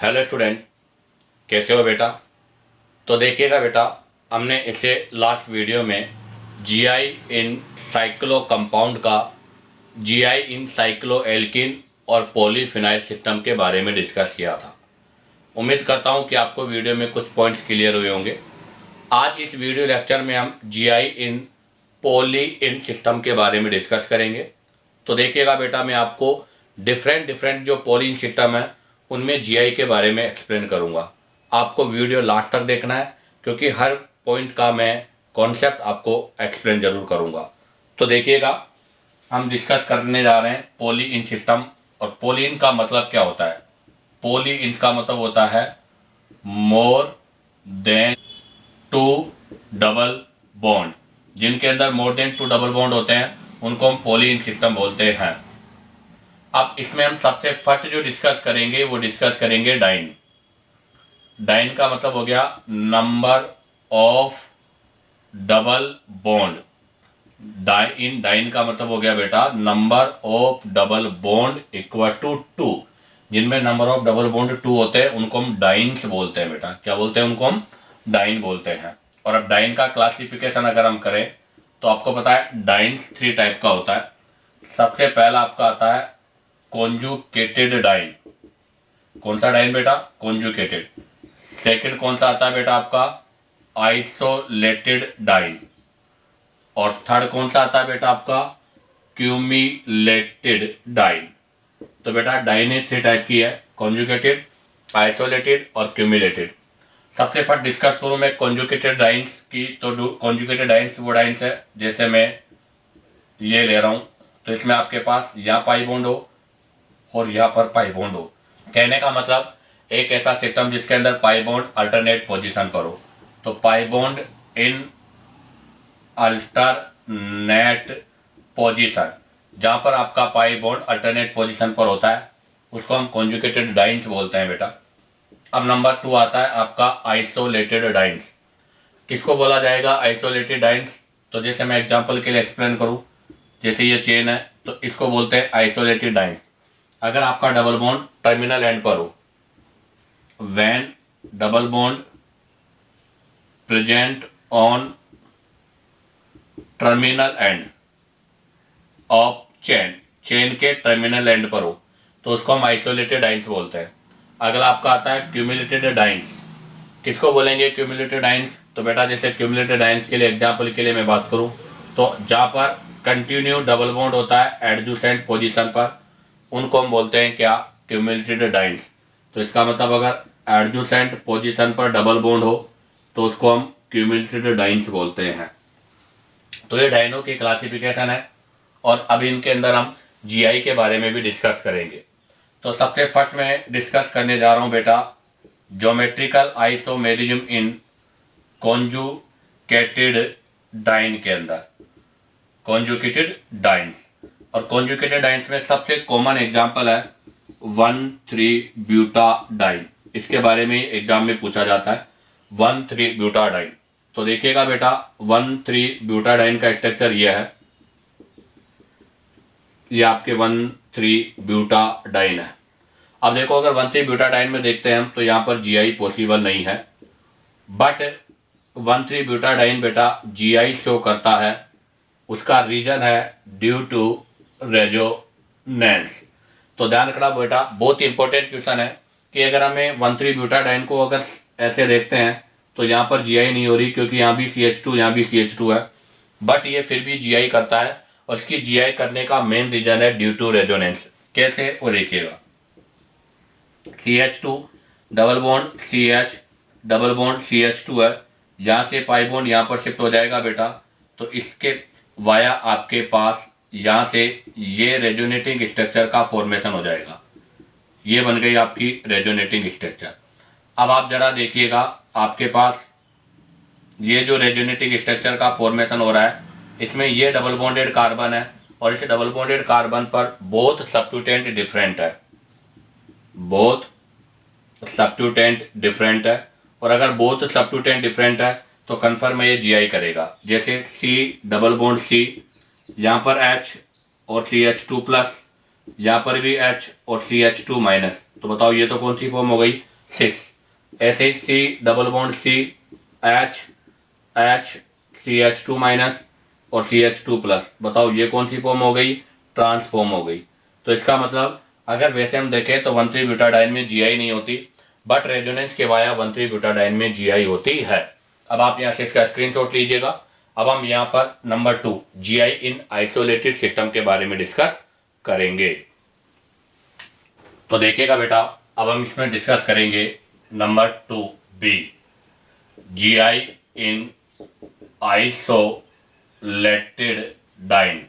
Hello student, कैसे हो बेटा। तो देखिएगा बेटा, हमने इसे लास्ट वीडियो में जीआई इन साइक्लो कंपाउंड का जीआई इन साइक्लो एल्किन और पॉलीफिनाइल सिस्टम के बारे में डिस्कस किया था। उम्मीद करता हूँ कि आपको वीडियो में कुछ पॉइंट्स क्लियर हुए होंगे। आज इस वीडियो लेक्चर में हम जीआई इन पॉली इन सिस्टम के बारे में डिस्कस करेंगे। तो देखिएगा बेटा, मैं आपको डिफरेंट जो पॉली इन सिस्टम है उनमें जीआई के बारे में एक्सप्लेन करूंगा। आपको वीडियो लास्ट तक देखना है, क्योंकि हर पॉइंट का मैं कॉन्सेप्ट आपको एक्सप्लेन जरूर करूंगा। तो देखिएगा, हम डिस्कस करने जा रहे हैं पॉली इन सिस्टम। और पॉली इन का मतलब क्या होता है? पॉली इन का मतलब होता है more than two double bond. जिनके अंदर more than two double bond होते हैं उनको हम पॉली इन सिस्टम बोलते हैं। अब इसमें हम सबसे फर्स्ट जो डिस्कस करेंगे वो डिस्कस करेंगे डाइन। डाइन का मतलब हो गया number of double bond. Diene का मतलब हो गया बेटा number of double bond equal to 2। जिनमें नंबर ऑफ डबल बॉन्ड 2 होते हैं उनको हम डाइन्स बोलते हैं बेटा। क्या बोलते हैं? उनको हम डाइन बोलते हैं। और अब डाइन का क्लासिफिकेशन अगर हम करें तो आपको पता है डाइन्स 3 टाइप का होता है। सबसे पहला आपका आता है कॉन्जुगेटेड डाइन। कौन सा डाइन बेटा? कॉन्जुगेटेड। सेकंड कौन सा आता है बेटा? आपका आइसोलेटेड डाइन। और थर्ड कौन सा आता है बेटा? आपका क्यूमुलेटेड डाइन। तो बेटा डाइन 3 टाइप की है, कॉन्जुगेटेड, आइसोलेटेड और क्यूमुलेटेड। सबसे फर्स्ट डिस्कस करूं मैं कॉन्जुगेटेड डाइन्स की। तो कॉन्जुगेटेड डाइन्स वो डाइन्स है, जैसे मैं ये ले रहा हूं तो इसमें आपके पास यहाँ पाई बॉन्ड हो और यहाँ पर पाई बॉन्ड हो। कहने का मतलब एक ऐसा सिस्टम जिसके अंदर पाई बॉन्ड अल्टरनेट पोजीशन पर हो। तो pi bond in alternate position, जहाँ पर आपका पाई बॉन्ड अल्टरनेट पोजीशन पर होता है उसको हम कॉन्जुगेटेड डाइन्स बोलते हैं बेटा। अब नंबर 2 आता है आपका आइसोलेटेड डाइन्स। किसको बोला जाएगा आइसोलेटेड डाइन्स? तो जैसे मैं एग्जांपल के लिए एक्सप्लेन करूँ, जैसे ये चेन है तो इसको बोलते हैं आइसोलेटेड डाइन्स। अगर आपका डबल बॉन्ड टर्मिनल एंड पर हो, when double bond present on terminal end of chain के टर्मिनल एंड पर हो तो उसको हम आइसोलेटेड डाइन्स बोलते हैं। अगला आपका आता है क्यूमुलेटेड डाइन्स। किसको बोलेंगे क्यूमुलेटेड डाइन्स? तो बेटा जैसे क्यूमुलेटेड डाइन्स के लिए एग्जांपल के लिए मैं बात करूं तो जहाँ पर कंटिन्यू डबल बॉन्ड होता है एडजेसेंट पोजीशन पर, उनको हम बोलते हैं क्या? Cumulated dance. तो इसका मतलब अगर एडजेसेंट पोजीशन पर डबल बॉन्ड हो तो उसको हम क्यूमुलेटेड डाइन्स बोलते हैं। तो ये डाइनों की क्लासिफिकेशन है और अब इनके अंदर हम जीआई के बारे में भी डिस्कस करेंगे। तो सबसे फर्स्ट मैं डिस्कस करने जा रहा हूँ बेटा geometrical isomerism in conjugated diene के अंदर। कॉन्जुगेटेड डाइन्स और कॉन्जुगेटेड डाइन्स में सबसे कॉमन एग्जांपल है 1,3-ब्यूटाडाइन। इसके बारे में एग्जाम में पूछा जाता है 1,3-ब्यूटाडाइन। तो देखिएगा बेटा 1,3-ब्यूटाडाइन का स्ट्रक्चर यह है, ये आपके 1,3-ब्यूटाडाइन है। अब देखो अगर 1,3-ब्यूटाडाइन में देखते हैं हम तो यहाँ पर जीआई पॉसिबल नहीं है, बट 1,3-ब्यूटाडाइन बेटा जीआई शो करता है। उसका रीजन है ड्यू टू रेजोनेंस। तो ध्यान रखना बेटा, बहुत इंपॉर्टेंट क्वेश्चन है कि अगर हमें 1,3-ब्यूटाडाइन को अगर ऐसे देखते हैं तो यहाँ पर जीआई नहीं हो रही, क्योंकि यहाँ भी CH2 यहाँ भी CH2 है, बट ये फिर भी जीआई करता है। और इसकी जीआई करने का मेन रीजन है ड्यू टू रेजोनेंस। कैसे? वो देखिएगा, CH2 double bond CH double bond CH2 है, यहाँ से पाई बॉन्ड यहाँ पर शिफ्ट हो जाएगा बेटा। तो इसके वाया आपके पास यहाँ से ये रेजोनेटिंग स्ट्रक्चर का फॉर्मेशन हो जाएगा। ये बन गई आपकी रेजोनेटिंग स्ट्रक्चर। अब आप जरा देखिएगा, आपके पास ये जो रेजोनेटिंग स्ट्रक्चर का फॉर्मेशन हो रहा है इसमें ये डबल बॉन्डेड कार्बन है और इस डबल बॉन्डेड कार्बन पर बोथ सब्स्टिट्यूएंट डिफरेंट है, बोथ सब्स्टिट्यूएंट डिफरेंट है। और अगर बोथ सब्स्टिट्यूएंट डिफरेंट है तो कन्फर्म है ये जीआई करेगा। जैसे C डबल बॉन्ड C, यहाँ पर H और CH2 प्लस, यहाँ पर भी H और CH2 माइनस। तो बताओ ये तो कौन सी फॉर्म हो गई? सिस। ऐसे C double bond C H H CH2 minus और CH2 प्लस। बताओ ये कौन सी फॉर्म हो गई? ट्रांसफॉर्म हो गई। तो इसका मतलब अगर वैसे हम देखें तो 1,3 ब्यूटाडाइन में GI नहीं होती, बट रेजोनेंस के वाया 1,3 ब्यूटाडाइन में GI होती है। अब आप यहाँ से इसका स्क्रीनशॉट लीजिएगा। अब हम यहाँ पर number 2 GI in isolated system के बारे में डिस्कस करेंगे। तो देखिएगा बेटा, अब हम इसमें डिस्कस करेंगे number 2B GI in isolated diene.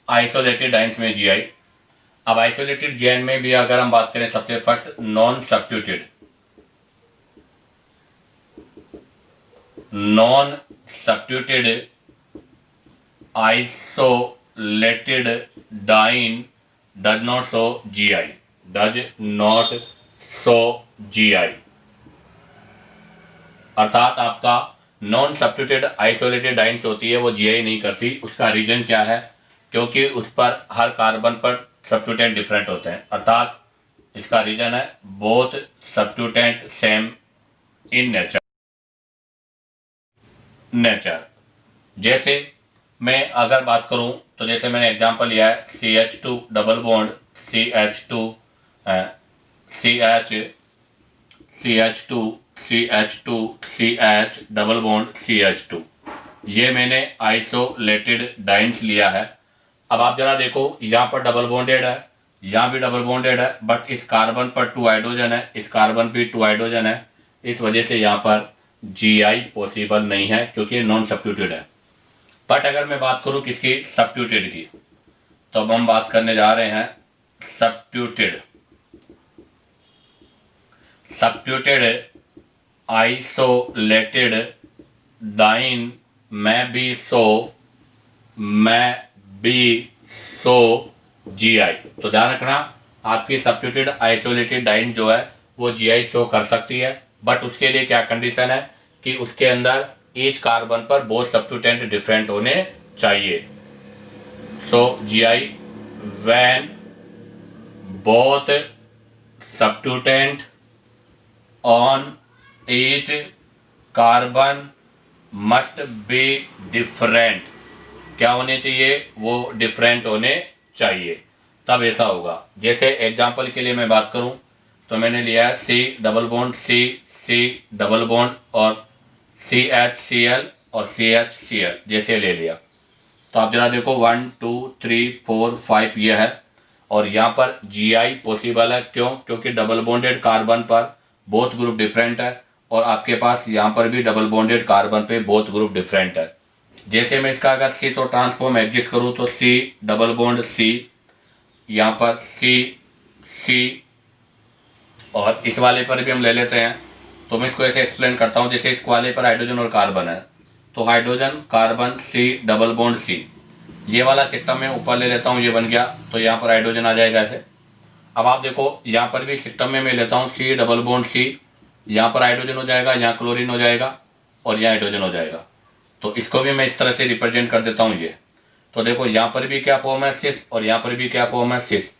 Isolated dienes में GI। अब आइसोलेटेड GI में भी अगर हम बात करें, सबसे first non substituted isolated diene does not show GI। अर्थात आपका नॉन सब्स्टिट्यूटेड आइसोलेटेड डाइन्स होती है वो GI नहीं करती। उसका रीजन क्या है? क्योंकि उस पर हर कार्बन पर सब्स्टिट्यूटेंट डिफरेंट होते हैं। अर्थात इसका रीजन है बोथ सब्स्टिट्यूटेंट सेम इन नेचर। जैसे मैं अगर बात करूं तो जैसे मैंने एग्जांपल लिया है CH2 double bond CH2 CH double bond CH2, ये मैंने आइसोलेटेड डाइन्स लिया है। अब आप जरा देखो, यहाँ पर डबल बॉन्डेड है, यहाँ भी डबल बॉन्डेड है, बट इस कार्बन पर 2 हाइड्रोजन है, इस कार्बन पे 2 हाइड्रोजन है। इस वजह से यहाँ पर GI पॉसिबल नहीं है क्योंकि नॉन सब्स्टिट्यूटेड है। बट अगर मैं बात करूँ किसकी? सब्स्टिट्यूटेड की। तो अब हम बात करने जा रहे हैं सब्स्टिट्यूटेड आइसोलेटेड डाइन में भी सो GI। तो ध्यान रखना, आपकी सब्स्टिट्यूटेड आइसोलेटेड डाइन जो है वो GI शो कर सकती है, बट उसके लिए क्या कंडीशन है कि उसके अंदर ईच कार्बन पर बोथ सब्स्टिट्यूटेंट डिफरेंट होने चाहिए। So GI when both substituent on each carbon must be different. क्या होने चाहिए? वो डिफरेंट होने चाहिए, तब ऐसा होगा। जैसे एग्जांपल के लिए मैं बात करूं तो मैंने लिया है C double bond C double bond और CHCl और CHCl जैसे ले लिया। तो आप जरा देखो 1 2 3 4 5 ये है, और यहाँ पर GI पॉसिबल है। क्यों? क्योंकि डबल बॉन्डेड कार्बन पर बोथ ग्रुप डिफरेंट है, और आपके पास यहाँ पर भी डबल बॉन्डेड कार्बन पे बोथ ग्रुप डिफरेंट है। जैसे मैं इसका अगर सिस और ट्रांसफॉर्म एडजस्ट करूँ तो C डबल बॉन्ड C, यहाँ पर C, और इस वाले पर भी हम ले लेते हैं। तो मैं इसको ऐसे एक्सप्लेन करता हूँ, जैसे इस वाले पर हाइड्रोजन और कार्बन है, तो hydrogen carbon C double bond C, ये वाला सिस्टम में ऊपर ले लेता हूँ, ये बन गया। तो यहाँ पर हाइड्रोजन आ जाएगा ऐसे। अब आप देखो यहाँ पर भी सिस्टम में मैं लेता हूँ C डबल बॉन्ड C, यहाँ पर हाइड्रोजन हो जाएगा, यहाँ क्लोरीन हो जाएगा और यहाँ हाइड्रोजन हो जाएगा। तो इसको भी मैं इस तरह से रिप्रेजेंट कर देता हूँ ये। तो देखो यहाँ पर भी क्या फॉर्म है सिस, और यहाँ पर भी क्या फॉर्म है सिस।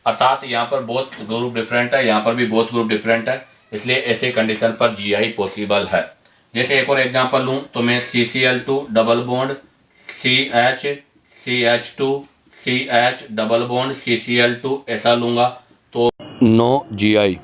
अर्थात यहाँ पर बोथ ग्रुप डिफरेंट है, यहाँ पर भी बोथ ग्रुप डिफरेंट है, इसलिए ऐसे कंडीशन पर GI पॉसिबल है। जैसे एक और एग्जांपल लूँ तो मैं CCl2 double bond CH2 CH double bond CCl2 ऐसा लूँगा तो नो GI।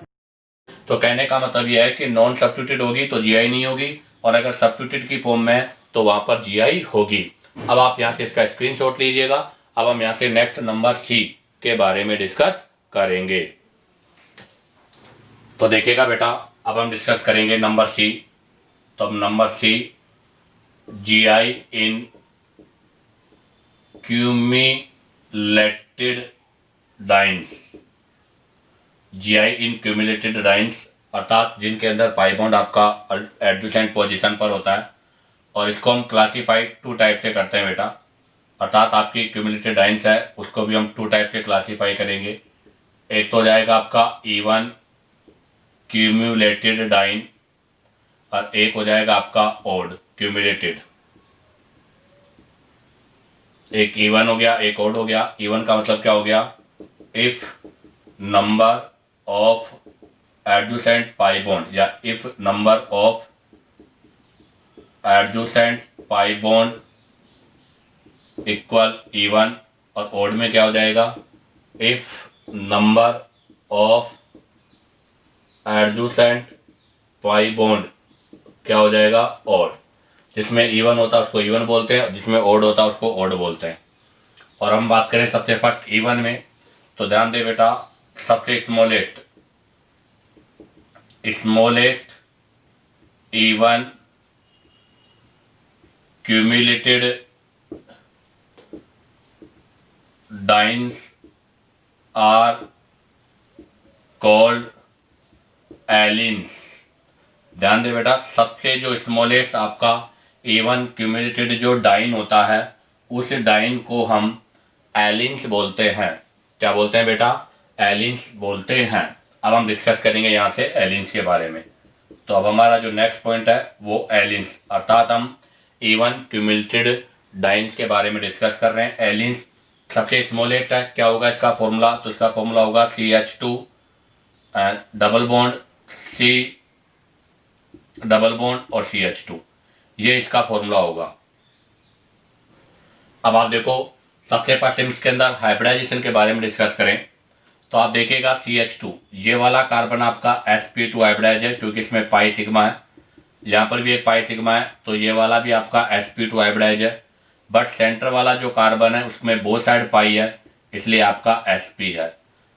तो कहने का मतलब यह है कि नॉन सब्स्टिट्यूटेड होगी तो GI नहीं होगी, और अगर सब्स्टिट्यूटेड की फॉर्म में तो वहाँ पर GI होगी। अब आप यहाँ से इसका स्क्रीनशॉट लीजिएगा। अब हम यहाँ से नेक्स्ट नंबर C के बारे में डिस्कस करेंगे। तो देखिएगा बेटा, अब हम डिस्कस करेंगे नंबर C। तो अब number C GI in cumulated dance. GI in cumulated dance अर्थात जिनके अंदर पाई बॉन्ड आपका एडजेसेंट पोजीशन पर होता है, और इसको हम क्लासीफाइड 2 टाइप से करते हैं बेटा। अर्थात आपकी क्यूमुलेटेड डाइन्स है उसको भी हम 2 टाइप से क्लासीफाई करेंगे। एक तो हो जाएगा आपका इवन क्यूमुलेटेड डाइन, और एक हो जाएगा आपका ओड क्यूमुलेटेड। एक इवन हो गया, एक ओड हो गया। इवन का मतलब क्या हो गया? If number of adjacent pi bond या if number of adjacent pi bond equal even, और ओड में क्या हो जाएगा, if number of adjacent pi bond क्या हो जाएगा, ओड। जिसमें इवन होता है उसको इवन बोलते हैं, जिसमें ओड होता है उसको ओड बोलते हैं। और हम बात करें सबसे फर्स्ट इवन में, तो ध्यान दे बेटा, सबसे smallest even cumulated dienes are called allenes. ध्यान दे बेटा, सबसे जो स्मॉलेस्ट आपका इवन क्यूमुलेटेड जो डाइन होता है उस डाइन को हम एलिन्स बोलते हैं। क्या बोलते हैं बेटा, एलिन्स बोलते हैं। अब हम डिस्कस करेंगे यहाँ से एलिन्स के बारे में। तो अब हमारा जो नेक्स्ट पॉइंट है वो एलिन्स, अर्थात हम इवन क्यूमुलेटेड डाइन्स के बारे में डिस्कस कर रहे हैं। एलिन्स सबसे स्मॉलेस्ट है, क्या होगा इसका फॉर्मूला, तो इसका फॉर्मूला होगा CH2 double bond C double bond और CH2, ये इसका फॉर्मूला होगा। अब आप देखो, सबसे पहले इसके अंदर हाइब्रिडाइजेशन के बारे में डिस्कस करें तो आप देखिएगा CH2 ये वाला कार्बन आपका sp2 हाइब्रिडाइज है, क्योंकि इसमें पाई सिग्मा है। यहाँ पर भी एक पाई सिग्मा है, तो ये वाला भी आपका sp2 हाइब्रिडाइज है। बट सेंटर वाला जो कार्बन है उसमें बोथ साइड पाई है, इसलिए आपका sp है।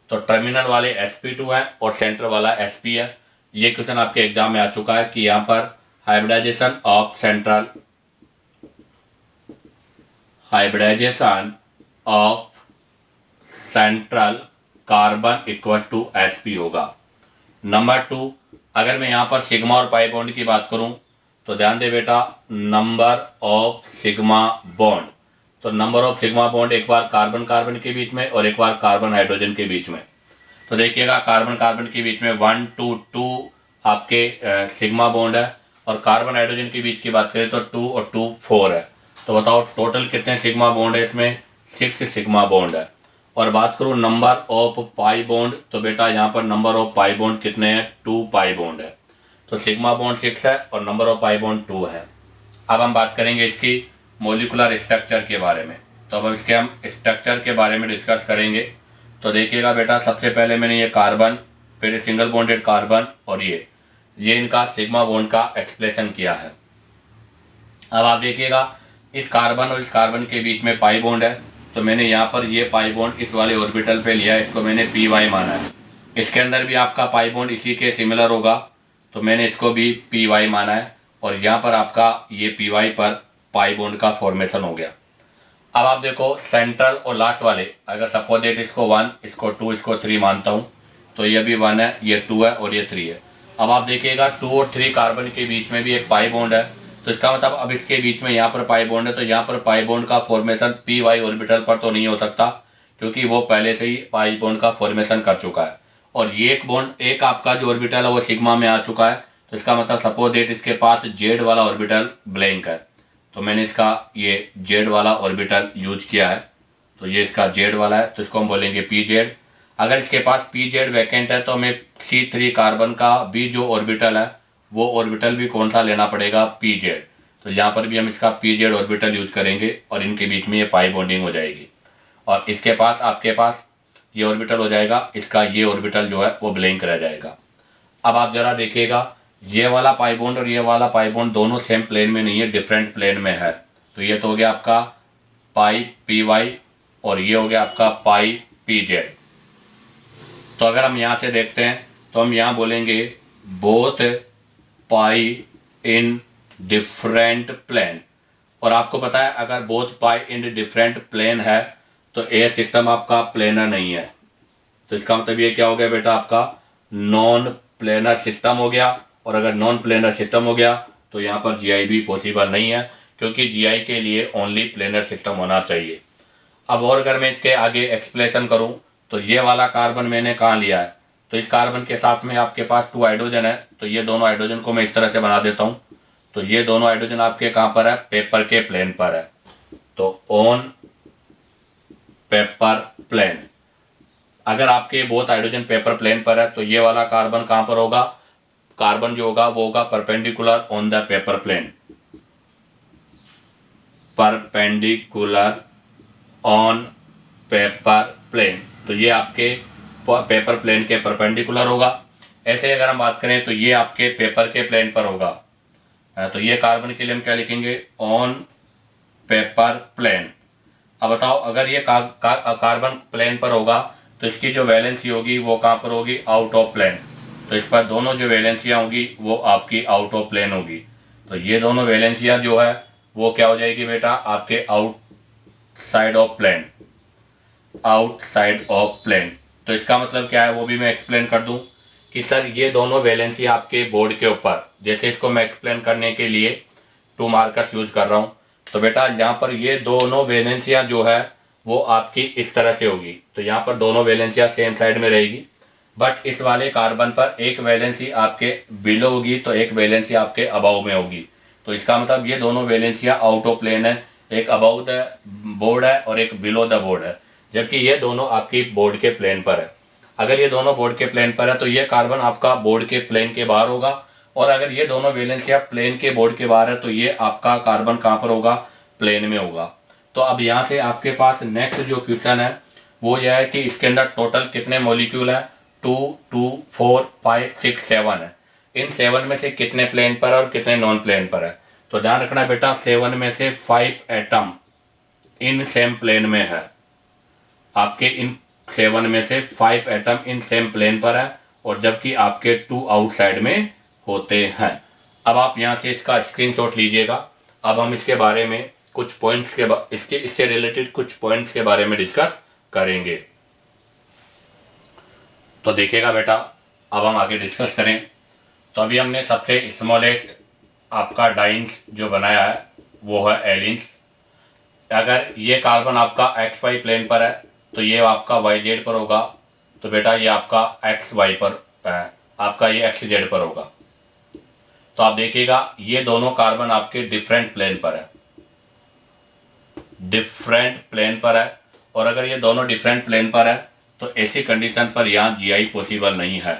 तो टर्मिनल वाले sp2 है और सेंटर वाला sp है। ये क्वेश्चन आपके एग्जाम में आ चुका है कि यहाँ पर hybridization of central carbon equal to sp होगा। नंबर 2, अगर मैं यहाँ पर सिग्मा और पाई बॉन्ड की बात करूँ तो ध्यान दे बेटा, नंबर ऑफ सिग्मा बॉन्ड, तो नंबर ऑफ सिग्मा बॉन्ड एक बार कार्बन कार्बन के बीच में और एक बार कार्बन हाइड्रोजन के बीच में। तो देखिएगा कार्बन कार्बन के बीच में 1 2 2 आपके सिग्मा बॉन्ड है, और कार्बन हाइड्रोजन के बीच की बात करें तो 2 और 2 4 है। तो बताओ टोटल कितने सिग्मा बॉन्ड है, इसमें 6 सिग्मा बॉन्ड है। और बात करूँ नंबर ऑफ पाई बॉन्ड, तो बेटा यहाँ पर नंबर ऑफ पाई बॉन्ड कितने हैं, 2 पाई बॉन्ड है। तो सिग्मा बॉन्ड 6 है और नंबर ऑफ पाई बॉन्ड 2 है। अब हम बात करेंगे इसकी मोलिकुलर स्ट्रक्चर के बारे में। तो अब इसके हम स्ट्रक्चर के बारे में डिस्कस करेंगे। तो देखिएगा बेटा, सबसे पहले मैंने ये कार्बन, फिर सिंगल बॉन्डेड कार्बन और ये इनका सिग्मा बॉन्ड का एक्सप्रेशन किया है। अब आप देखिएगा इस कार्बन और इस कार्बन के बीच में पाई बॉन्ड है, तो मैंने यहाँ पर ये पाई बॉन्ड इस वाले ऑर्बिटल पे लिया है, इसको मैंने py माना है। इसके अंदर भी आपका पाई बॉन्ड इसी के सिमिलर होगा, तो मैंने इसको भी py माना है, और यहाँ पर आपका ये py पर पाई बॉन्ड का फॉर्मेशन हो गया। अब आप देखो सेंट्रल और लास्ट वाले, अगर सपोज डेट इसको 1, इसको 2, इसको 3 मानता हूँ, तो ये भी 1 है, ये 2 है और ये 3 है। अब आप देखिएगा 2 और 3 कार्बन के बीच में भी एक पाई बॉन्ड है, तो इसका मतलब अब इसके बीच में यहाँ पर पाई बॉन्ड है, तो यहाँ पर पाई बॉन्ड का फॉर्मेशन py ऑर्बिटल पर तो नहीं हो सकता, क्योंकि वो पहले से ही पाई बॉन्ड का फॉर्मेशन कर चुका है। और ये एक बॉन्ड, एक आपका जो ऑर्बिटल है वो सिग्मा में आ चुका है, तो इसका मतलब सपोज डेट इसके पास जेड वाला ऑर्बिटल ब्लैंक है, तो मैंने इसका ये जेड वाला ऑर्बिटल यूज किया है, तो ये इसका जेड वाला है, तो इसको हम बोलेंगे pz। अगर इसके पास pz वैकेंट है तो हमें C3 कार्बन का भी जो ऑर्बिटल है वो ऑर्बिटल भी कौन सा लेना पड़ेगा, pz। तो यहाँ पर भी हम इसका pz ऑर्बिटल यूज करेंगे और इनके बीच में ये पाई बॉन्डिंग हो जाएगी। और इसके पास आपके पास ये ऑर्बिटल हो जाएगा, इसका ये ऑर्बिटल जो है वो ब्लैंक रह जाएगा। अब आप जरा देखिएगा, ये वाला पाई बॉन्ड और ये वाला पाई बॉन्ड दोनों सेम प्लेन में नहीं है, डिफरेंट प्लेन में है। तो ये तो हो गया आपका पाई py और ये हो गया आपका पाई pz। तो अगर हम यहाँ से देखते हैं तो हम यहाँ बोलेंगे both pi in different plane. और आपको पता है अगर both pi in different plane है तो एयर सिस्टम आपका प्लेनर नहीं है, तो इसका मतलब ये क्या हो गया बेटा, आपका नॉन प्लेनर सिस्टम हो गया। और अगर नॉन प्लेनर सिस्टम हो गया तो यहाँ पर GI भी पॉसिबल नहीं है, क्योंकि GI के लिए ओनली प्लेनर सिस्टम होना चाहिए। अब और अगर मैं इसके आगे एक्सप्लेनेशन करूँ तो ये वाला कार्बन मैंने कहाँ लिया है, तो इस कार्बन के साथ में आपके पास 2 हाइड्रोजन है, तो ये दोनों हाइड्रोजन को मैं इस तरह से बना देता हूँ। तो ये दोनों हाइड्रोजन आपके कहाँ पर है, पेपर के प्लेन पर है, तो ऑन पेपर प्लेन। अगर आपके बोथ हाइड्रोजन पेपर प्लेन पर है तो ये वाला कार्बन कहाँ पर होगा, कार्बन जो होगा वो होगा perpendicular on the paper plane, perpendicular on paper plane, तो ये आपके पेपर प्लेन के परपेंडिकुलर होगा। ऐसे अगर हम बात करें तो ये आपके पेपर के प्लेन पर होगा, तो ये कार्बन के लिए हम क्या लिखेंगे, ऑन पेपर प्लेन। अब बताओ अगर ये कार्बन प्लेन पर होगा तो इसकी जो वैलेंसी होगी वो कहाँ पर होगी, आउट ऑफ प्लेन, तो इस पर दोनों जो वैलेंसियाँ होगी वो आपकी आउट ऑफ प्लेन होगी। तो ये दोनों वैलेंसियाँ जो है वो क्या हो जाएगी बेटा, आपके outside of plane, outside of plane. तो इसका मतलब क्या है वो भी मैं एक्सप्लेन कर दूं कि सर ये दोनों वैलेंसी आपके बोर्ड के ऊपर, जैसे इसको मैं एक्सप्लेन करने के लिए 2 मार्कर्स यूज कर रहा हूं, तो बेटा यहाँ पर ये दोनों वैलेंसियाँ जो है वो आपकी इस तरह से होगी, तो यहाँ पर दोनों वैलेंसियाँ सेम साइड में रहेगी, बट इस वाले कार्बन पर एक वैलेंसी आपके बिलो होगी तो एक वैलेंसी आपके अबाव में होगी। तो इसका मतलब ये दोनों वैलेंसियाँ आउट ऑफ प्लेन है, एक अबाउ द बोर्ड है और एक बिलो द बोर्ड है, जबकि ये दोनों आपकी बोर्ड के प्लेन पर है। अगर ये दोनों बोर्ड के प्लेन पर है तो ये कार्बन आपका बोर्ड के प्लेन के बाहर होगा, और अगर ये दोनों वैलेंसियाँ प्लेन के बोर्ड के बाहर है तो ये आपका कार्बन कहाँ पर होगा, प्लेन में होगा। तो अब यहाँ से आपके पास नेक्स्ट जो क्वेश्चन है वो यह है कि इसके अंदर टोटल कितने मॉलिक्यूल है, 2 2 4 5 6 7 है। इन 7 में से कितने प्लेन पर है और कितने नॉन प्लेन पर है। तो ध्यान रखना बेटा 7 में से 5 एटम इन सेम प्लेन में है, आपके इन 7 में से 5 एटम इन सेम प्लेन पर है, और जबकि आपके 2 आउटसाइड में होते हैं। अब आप यहाँ से इसका स्क्रीनशॉट लीजिएगा। अब हम इसके बारे में कुछ पॉइंट्स के इससे रिलेटेड कुछ पॉइंट्स के बारे में डिस्कस करेंगे। तो देखिएगा बेटा, अब हम आगे डिस्कस करें। तो अभी हमने सबसे स्मॉलेस्ट आपका डाइंस जो बनाया है वो है एलिन्स। अगर ये कार्बन आपका एक्स वाई प्लेन पर है तो ये आपका वाई जेड पर होगा, तो बेटा ये आपका एक्स वाई पर है, आपका ये एक्स जेड पर होगा। तो आप देखिएगा ये दोनों कार्बन आपके डिफरेंट प्लेन पर है, डिफरेंट प्लेन पर है, और अगर ये दोनों डिफरेंट प्लेन पर है तो ऐसी कंडीशन पर यहाँ जीआई पॉसिबल नहीं है,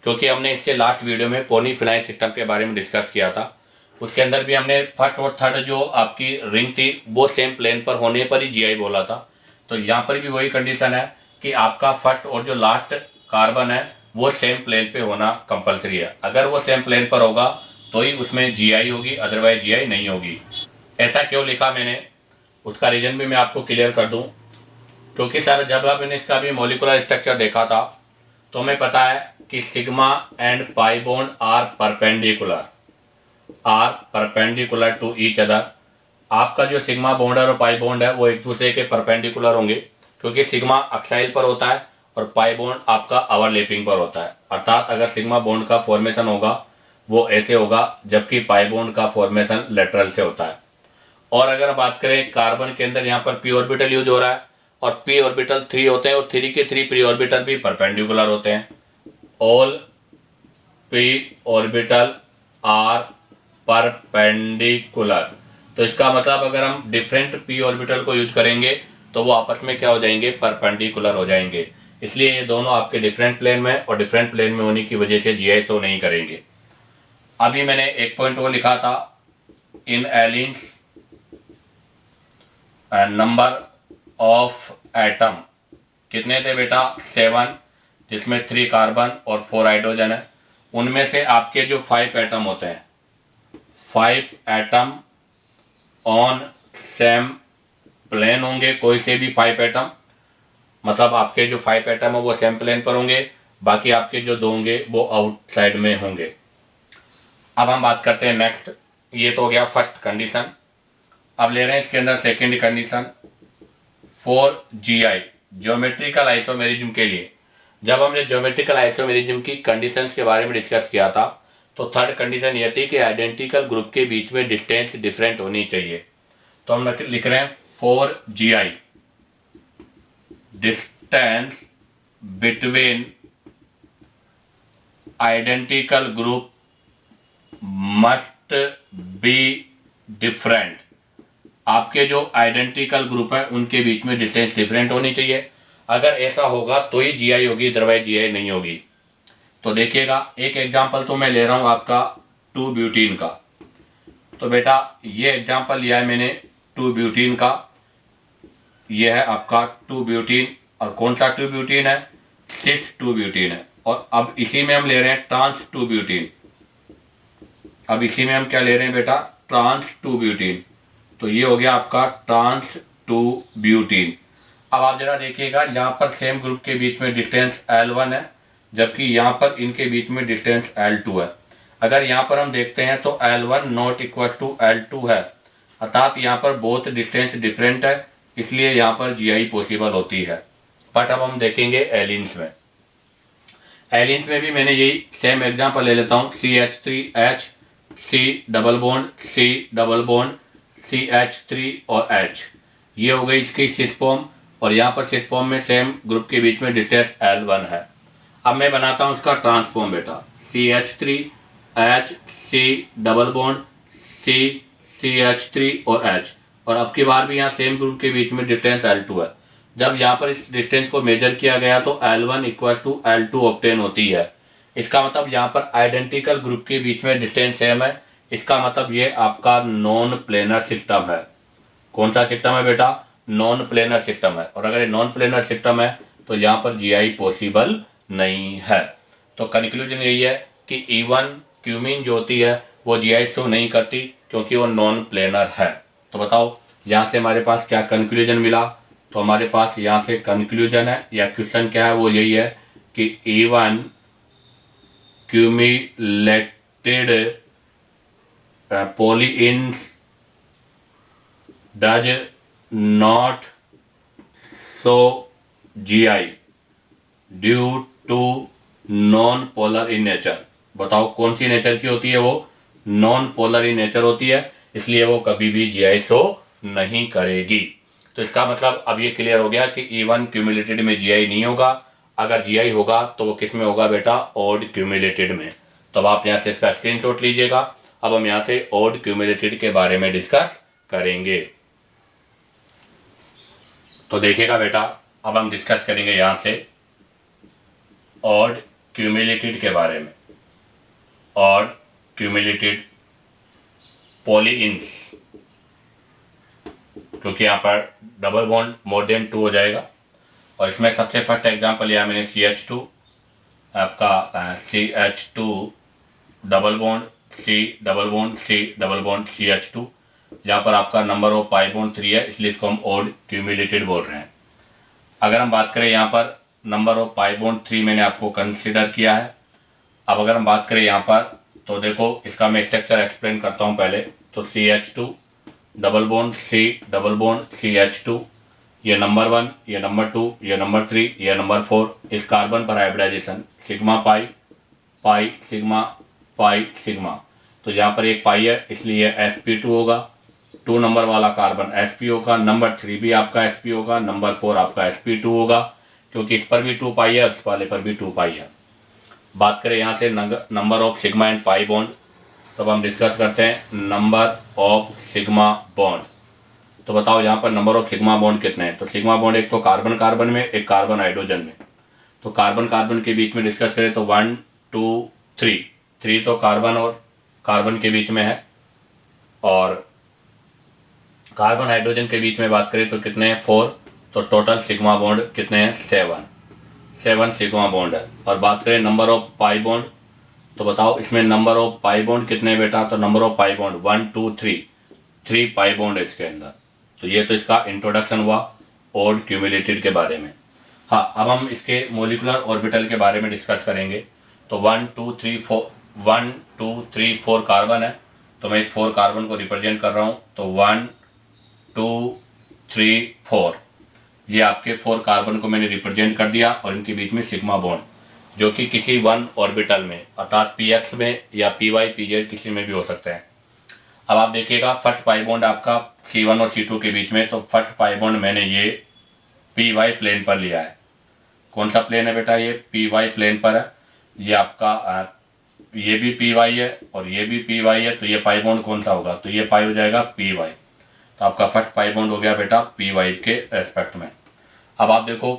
क्योंकि हमने इससे लास्ट वीडियो में पॉलीफिनाइल सिस्टम के बारे में डिस्कस किया था। उसके अंदर भी हमने फर्स्ट और थर्ड जो आपकी रिंग थी वो सेम प्लेन पर होने पर ही जीआई बोला था। तो यहाँ पर भी वही कंडीशन है कि आपका फर्स्ट और जो लास्ट कार्बन है वो सेम प्लेन पे होना कंपलसरी है। अगर वो सेम प्लेन पर होगा तो ही उसमें जीआई होगी, अदरवाइज जीआई नहीं होगी। ऐसा क्यों लिखा मैंने, उसका रीज़न भी मैं आपको क्लियर कर दूं, क्योंकि सर जब आपने इसका भी मॉलिक्यूलर स्ट्रक्चर देखा था तो हमें पता है कि sigma and pi bond are perpendicular to each other. आपका जो सिग्मा बॉन्ड और पाई बॉन्ड है वो एक दूसरे के परपेंडिकुलर होंगे, क्योंकि सिग्मा अक्साइल पर होता है और पाई बॉन्ड आपका ओवरलैपिंग पर होता है। अर्थात अगर सिग्मा बॉन्ड का फॉर्मेशन होगा वो ऐसे होगा, जबकि पाई बॉन्ड का फॉर्मेशन लेटरल से होता है। और अगर बात करें कार्बन के अंदर, यहाँ पर पी ऑर्बिटल यूज हो रहा है और पी ऑर्बिटल 3 होते हैं और 3 के 3 पी ऑर्बिटल भी परपेंडिकुलर होते हैं। All P orbital are perpendicular. तो इसका मतलब अगर हम डिफरेंट पी ऑर्बिटल को यूज करेंगे तो वो आपस में क्या हो जाएंगे, परपेंडिकुलर हो जाएंगे। इसलिए ये दोनों आपके डिफरेंट प्लेन में, और डिफरेंट प्लेन में होने की वजह से जीआई शो नहीं करेंगे। अभी मैंने एक पॉइंट वो लिखा था, इन एलिन्स नंबर ऑफ एटम कितने थे बेटा, 7, जिसमें 3 कार्बन और 4 हाइड्रोजन है। उनमें से आपके जो 5 एटम होते हैं, 5 एटम ऑन सेम प्लेन होंगे, कोई से भी 5 एटम, मतलब आपके जो 5 एटम है वो सेम प्लेन पर होंगे, बाकी आपके जो 2 होंगे वो आउटसाइड में होंगे। अब हम बात करते हैं नेक्स्ट, ये तो हो गया फर्स्ट कंडीशन। अब ले रहे हैं इसके अंदर second condition, for GI geometrical isomerism के लिए। जब हमने ज्योमेट्रिकल आइसोमेरिज्म की कंडीशंस के बारे में डिस्कस किया था तो थर्ड कंडीशन ये थी कि आइडेंटिकल ग्रुप के बीच में डिस्टेंस डिफरेंट होनी चाहिए। तो हम लिख रहे हैं for GI distance between identical group must be different. आपके जो आइडेंटिकल ग्रुप है उनके बीच में डिस्टेंस डिफरेंट होनी चाहिए। अगर ऐसा होगा तो ही जीआई होगी, अदरवाइज जीआई नहीं होगी। तो देखिएगा, एक एग्जांपल तो मैं ले रहा हूँ आपका 2 ब्यूटीन का। तो बेटा ये एग्जांपल लिया है मैंने 2 ब्यूटीन का। ये है आपका 2 ब्यूटीन, और कौन सा 2 ब्यूटीन है? 6 2 ब्यूटीन है। और अब इसी में हम ले रहे हैं ट्रांस 2 ब्यूटीन। अब इसी में हम क्या ले रहे हैं बेटा? Trans 2 butene. तो ये हो गया आपका ट्रांस 2 ब्यूटीन। अब आप जरा देखिएगा, यहाँ पर सेम ग्रुप के बीच में डिस्टेंस L1 है, जबकि यहाँ पर इनके बीच में डिस्टेंस L2 है। अगर यहाँ पर हम देखते हैं तो L1 not equal to L2 है, अर्थात यहाँ पर बोथ डिस्टेंस डिफरेंट है, इसलिए यहाँ पर जीआई पॉसिबल होती है। बट अब हम देखेंगे एलिन्स में। एलिन्स में भी मैंने यही सेम एग्जांपल ले लेता हूँ। CH3H, C double bond, C double bond, CH3 और H। ये हो गई इसकी सिस फॉर्म, और यहाँ पर सिस फॉर्म में सेम ग्रुप के बीच में डिस्टेंस L1 है। अब मैं बनाता हूँ उसका ट्रांसफॉर्म बेटा। CH3H, C double bond, C, CH3 और H। और अब की बार भी यहाँ सेम ग्रुप के बीच में डिस्टेंस L2 है। जब यहाँ पर इस डिस्टेंस को मेजर किया गया तो L1 equal to L2 obtain होती है। इसका मतलब यहाँ पर आइडेंटिकल ग्रुप के बीच में डिस्टेंस सेम है। इसका मतलब ये आपका नॉन प्लेनर सिस्टम है। कौन सा सिस्टम है बेटा? नॉन प्लेनर सिस्टम है। और अगर ये नॉन प्लेनर सिस्टम है तो यहाँ पर जीआई पॉसिबल नहीं है। तो कंक्लूजन यही है कि इवन क्यूमीन जो होती है वो जीआई शो नहीं करती, क्योंकि वो नॉन प्लेनर है। तो बताओ यहाँ से हमारे पास क्या कंक्लूजन मिला? तो हमारे पास यहाँ से कंक्लूजन है या क्वेश्चन क्या है, वो यही है कि even cumulated polyenes does not show GI due to non polar in nature. बताओ कौन सी नेचर की होती है? वो नॉन पोलर इन नेचर होती है, इसलिए वो कभी भी जीआई शो नहीं करेगी। तो इसका मतलब अब ये क्लियर हो गया कि इवन क्यूमुलेटेड में जीआई नहीं होगा। अगर जीआई होगा तो वो किस में होगा बेटा? ऑड क्यूमुलेटेड में। तो अब आप यहाँ से इसका स्क्रीनशॉट लीजिएगा। अब हम यहाँ से ऑड क्यूमुलेटेड के बारे में डिस्कस करेंगे। तो देखिएगा बेटा, अब हम डिस्कस करेंगे यहाँ से ऑड क्यूमुलेटेड के बारे में। ऑड क्यूमुलेटेड पॉलीइन्स, क्योंकि यहाँ पर डबल बॉन्ड मोर देन 2 हो जाएगा। और इसमें सबसे फर्स्ट एग्जांपल लिया मैंने CH2, आपका CH2 double bond, C double bond, C double bond, CH2। यहाँ पर आपका नंबर ऑफ पाई बॉन्ड 3 है, इसलिए इसको हम ऑड क्यूमुलेटेड बोल रहे हैं। अगर हम बात करें यहाँ पर नंबर ऑफ पाई बॉन्ड 3 मैंने आपको कंसिडर किया है। अब अगर हम बात करें यहाँ पर तो देखो इसका मैं स्ट्रक्चर एक्सप्लेन करता हूँ पहले। तो CH2 double bond, C double bond, CH2, ये नंबर 1, ये नंबर 2, ये नंबर 3, ये नंबर 4। इस कार्बन पर hybridization sigma pi, pi sigma, pi sigma. तो यहाँ पर एक पाई है, इसलिए sp2 होगा। 2 नंबर वाला कार्बन sp होगा, नंबर 3 भी आपका sp होगा, नंबर 4 आपका sp2 होगा, क्योंकि इस पर भी 2 पाई है, उस वाले पर भी 2 पाई है। बात करें यहाँ से number of sigma and pi bond, तो अब हम डिस्कस करते हैं नंबर ऑफ सिग्मा बॉन्ड। तो बताओ यहाँ पर नंबर ऑफ सिग्मा बॉन्ड कितने हैं? तो सिग्मा बॉन्ड एक तो कार्बन कार्बन में, एक कार्बन हाइड्रोजन में। तो कार्बन कार्बन के बीच में डिस्कस करें तो 1 2 3, 3 तो कार्बन और कार्बन के बीच में है, और कार्बन हाइड्रोजन के बीच में बात करें तो कितने हैं? 4। तो टोटल सिग्मा बॉन्ड कितने हैं? 7 सिग्मा बॉन्ड है। और बात करें नंबर ऑफ पाई बॉन्ड, तो बताओ इसमें नंबर ऑफ पाई बॉन्ड कितने हैं बेटा? तो number of pi bond 1 2 3, 3 pi bond है इसके अंदर। तो ये तो इसका इंट्रोडक्शन हुआ ऑड क्यूमुलेटेड के बारे में। हाँ, अब हम इसके मोलिकुलर ऑर्बिटल के बारे में डिस्कस करेंगे। तो 1 2 3 4, 1 2 3 4 कार्बन है, तो मैं इस 4 कार्बन को रिप्रेजेंट कर रहा हूँ। तो 1 2 3 4, ये आपके 4 कार्बन को मैंने रिप्रेजेंट कर दिया, और इनके बीच में सिग्मा बॉन्ड जो कि किसी 1 ऑर्बिटल में अर्थात px में या py pz किसी में भी हो सकते हैं। अब आप देखिएगा फर्स्ट पाई बॉन्ड आपका C1 और C2 के बीच में, तो फर्स्ट पाई बॉन्ड मैंने ये py प्लेन पर लिया है। कौन सा प्लेन है बेटा? ये py प्लेन पर है। ये आपका ये भी py है और ये भी py है, तो ये पाई बॉन्ड कौन सा होगा? तो ये पाई हो जाएगा py। तो आपका फर्स्ट पाई बॉन्ड हो गया बेटा py के रेस्पेक्ट में। अब आप देखो